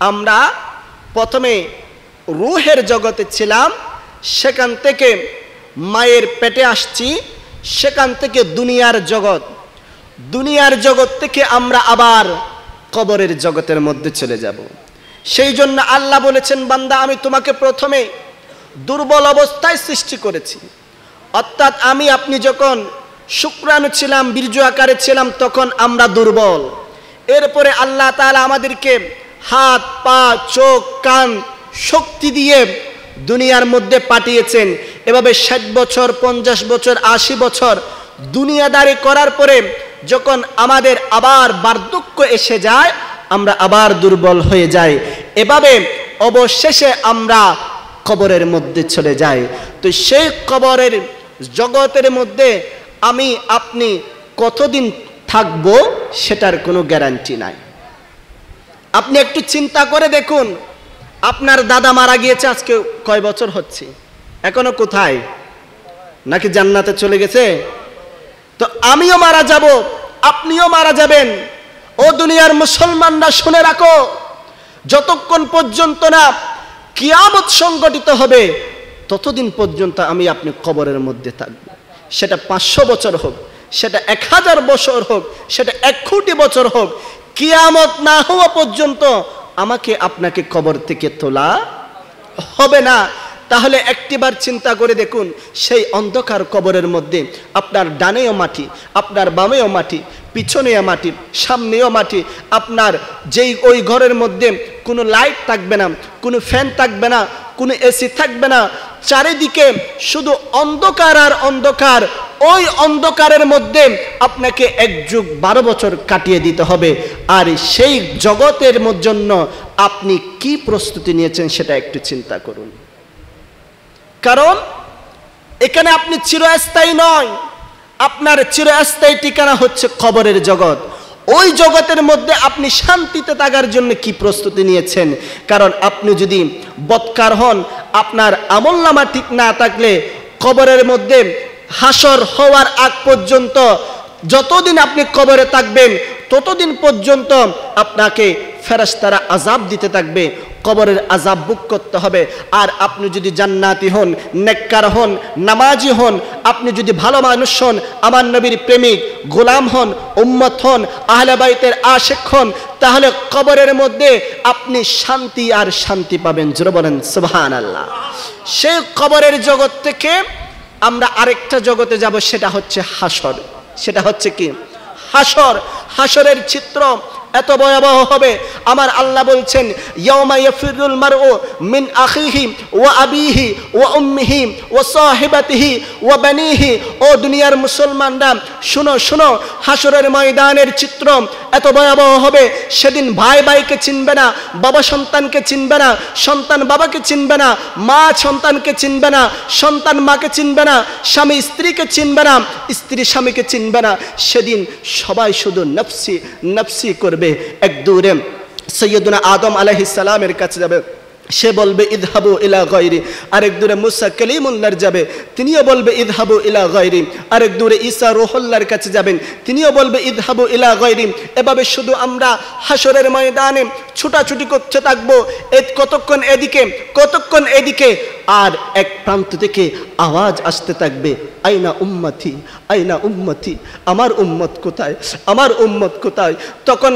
আমরা প্রথমে রূহের জগতে ছিলাম, সেখান থেকে মায়ের পেটে আসছি, সেখান থেকে দুনিয়ার জগৎ থেকে আমরা আবার কবরের জগতের মধ্যে চলে যাব। সেই জন্য আল্লাহ বলেছেন, বান্দা আমি তোমাকে প্রথমে দুর্বল অবস্থায় সৃষ্টি করেছি, অর্থাৎ আপনি যখন শুক্রাণু ছিলাম, বীর্য আকারে ছিলাম, তখন আমরা দুর্বল। এরপরে আল্লাহ তাআলা আমাদেরকে হাত পা চোখ কান শক্তি দিয়ে দুনিয়ার মধ্যে পাঠিয়েছেন। এভাবে 60 বছর 50 বছর 80 বছর দুনিয়াদারি করার পরে যখন আমাদের আবার বার্ধক্য এসে যায়, আমরা আবার দুর্বল হয়ে যাই। এভাবে অবশেষে আমরা কবরের মধ্যে চলে যাই। তো সেই কবরের জগতের মধ্যে আপনি কতদিন থাকবো সেটার কোনো গ্যারান্টি নাই। আপনি একটু চিন্তা করে দেখুন, আপনার দাদা মারা গিয়েছে আজকে কয় বছর হচ্ছে, এখনো কোথায়? নাকি জান্নাতে চলে গেছে? তো আমিও মারা যাব, আপনিও মারা যাবেন। ও দুনিয়ার মুসলমানরা শুনে রাখো, যতক্ষণ পর্যন্ত না কিয়ামত সংগঠিত হবে ততদিন পর্যন্ত আপনি কবরের মধ্যে থাকব। সেটা 500 বছর হোক, সেটা 1000 বছর হোক, সেটা 1 কোটি বছর হোক, কিয়ামত না হওয়া পর্যন্ত আপনাকে কবর থেকে তোলা হবে না। তাহলে একটিবার চিন্তা করে দেখুন, সেই অন্ধকার কবরের মধ্যে আপনার ডানেও মাটি, আপনার বামেও মাটি, পিছনেও মাটি, সামনেও মাটি। আপনার ওই ঘরের মধ্যে কোনো লাইট থাকবে না, কোনো ফ্যান থাকবে না, কোনো এসি থাকবে না, চারিদিকে শুধু অন্ধকার আর অন্ধকার। ওই অন্ধকারের মধ্যে আপনাকে 1 যুগ 12 বছর কাটিয়ে দিতে হবে। আর সেই জগতের জন্য আপনি কি প্রস্তুতি নিয়েছেন সেটা একটু চিন্তা করুন। কারণ এখানে আপনি চিরস্থায়ী নয়, আপনার চিরস্থায়ী ঠিকানা হচ্ছে কবরের জগৎ। ওই জগতের মধ্যে আপনি শান্তিতে থাকার জন্য কি প্রস্তুতি নিয়েছেন? কারণ আপনি যদি বদকার হন, আপনার আমলনামা ঠিক না থাকলে কবরের মধ্যে হাসর হওয়ার আগ পর্যন্ত যতদিন আপনি কবরে থাকবেন ততদিন পর্যন্ত আপনাকে ফেরেশতারা আযাব দিতে থাকবে, কবরের আযাব ভোগ করতে হবে। আর আপনি যদি জান্নাতি হন, নেককার হন, নামাজি হন, আপনি যদি ভালো মানুষ হন, আমার নবীর প্রেমিক গোলাম হন, উম্মত হন, আহলে বাইতের আশিক হন, তাহলে কবরের মধ্যে আপনি শান্তি আর শান্তি পাবেন। জোরে বলেন সুবহানাল্লাহ। সেই কবরের জগৎ থেকে আমরা আরেকটা জগতে যাব, সেটা হচ্ছে হাসর। সেটা হচ্ছে কি? হাসর। হাসরের চিত্র এত ভয়াবহ হবে। আমার আল্লাহ বলছেন, ইয়াউমা ইয়াফিরুল মারউ মিন আখিহি ওয়া আবিহি ওয়া উম্মিহি ওয়া সাহিবাতিহি ওয়া বানিহি। ও দুনিয়ার মুসলমানরা শুনো শুনো, হাসরের ময়দানের চিত্র এত ভয়াবহ হবে। সেদিন ভাই ভাইকে চিনবে না, বাবা সন্তানকে চিনবে না, সন্তান বাবাকে চিনবে না, মা সন্তানকে চিনবে না, সন্তান মাকে চিনবে না, স্বামী স্ত্রীকে চিনবে না, স্ত্রী স্বামীকে চিনবে না। সেদিন সবাই শুধু নফসি নফসি করবে। এক দূরে সৈয়দনা আদম আলাইহিস সালামের কাছে যাবে, সে বলবে ইযহাবু ইলা গায়রি। আরেক দূরে মুসা কালিমুল্লাহর যাবে, তিনিও বলবে ইযহাবু ইলা গায়রি। আরেক দূরে ঈসা রূহুল্লাহর কাছে যাবেন, তিনিও বলবে ইযহাবু ইলা গায়রি। এভাবে শুধু আমরা হাসরের ময়দানে ছুটাছুটি করতে থাকবো, কতক্ষণ এদিকে কতক্ষণ এদিকে। আর এক প্রান্ত থেকে আওয়াজ আসতে থাকবে, আইনা উম্মতি আইনা উম্মতি, আমার উম্মত কোথায়, আমার উম্মত কোথায়। তখন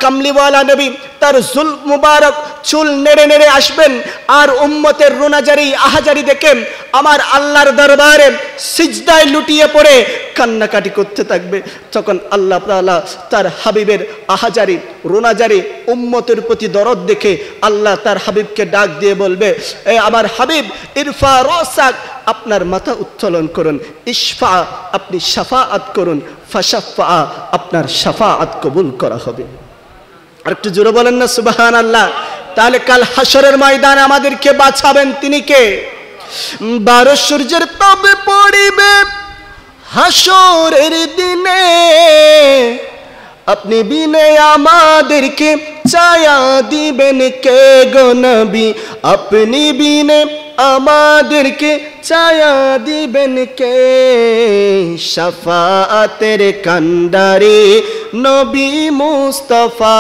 কামলিওয়ালা নবী তার জুল মুবারক চুল নেড়ে নেড়ে আসবেন, আর উম্মতের রোনাজারি আহাজারি দেখে আমার আল্লাহর দরবারে সিজদায় লুটিয়ে পড়ে কান্নাকাটি করতে থাকবে। তখন আল্লাহ তাআলা তার হাবিবের আহাজারি রোনাজারি উম্মতের প্রতি দরদ দেখে আল্লাহ তার হাবিবকে ডাক দিয়ে বলবে, এ আমার হাবিব, ইরফা রাসাক, আপনার মাথা উত্তোলন করুন, ইশফা, আপনি শাফাআত করুন, ফাশাফা, আপনার শাফাআত কবুল করা হবে। আর একটু জোরে বলেন না সুবহানাল্লাহ। তাহলে কাল হাসরের ময়দানে আমাদেরকে বাঁচাবেন তিনি কে? 12 সূর্যের তবে পড়িবে হাসরের দিনে, আপনি বিনে আমাদেরকে ছায়া দিবেন কে গো নবী, আপনি বিনে আমাদেরকে ছায়া দিবেন কে শাফাআতের কান্ডারি নবী মুস্তাফা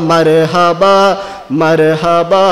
মারহাবা মারহাবা